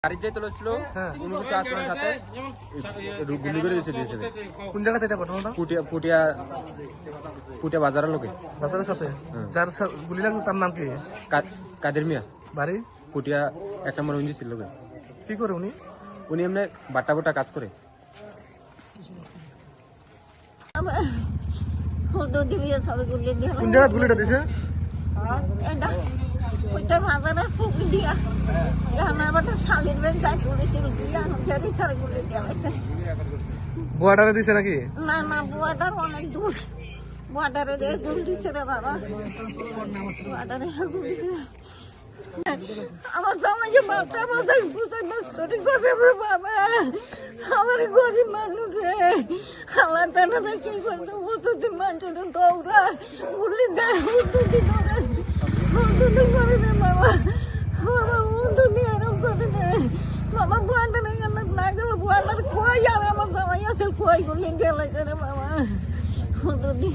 গাড়ি যাই চলেছিল কোনো কিছু আসমানের সাথে গুলি করে দিয়েছে। কোন জায়গাতে এটা ঘটনাটা? পুটিয়া বাজারের লোকে বাজারের সাথে যার গুলি লাগলো তার নাম কি? কাদের মিয়া, বাড়ি পুটিয়া 1 নম্বর উঞ্জি ছিল লোকে। কি করে উনি? উনি এমনি বাটা বাটা কাজ করে। কোন জায়গায় গুলিটা দিছে? বর্ডারে দিছে নাকি? না না, বর্ডার অনেক দূর। বর্ডারে গুল দিছে রে বাবা, বর্ডারে গুল দিছে। আমার জামাই যে বাপটা বাজার বুঝাই মাস্টারি করে রে বাবা, আমার গরিব মানুষ রে। আমার তারা কি করতো, উতুতি মানুষের দৌড়া গুলি দেয়, উতুতি দৌড়া উতুতি করে রে বাবা। বাবা উতুতি এরম করে রে বাবা। বর্ডারে না গেলে বর্ডার খোয়াই, আর আমার জামাই আছে খোয়াই গুলি গেলে রে বাবা। উতুতি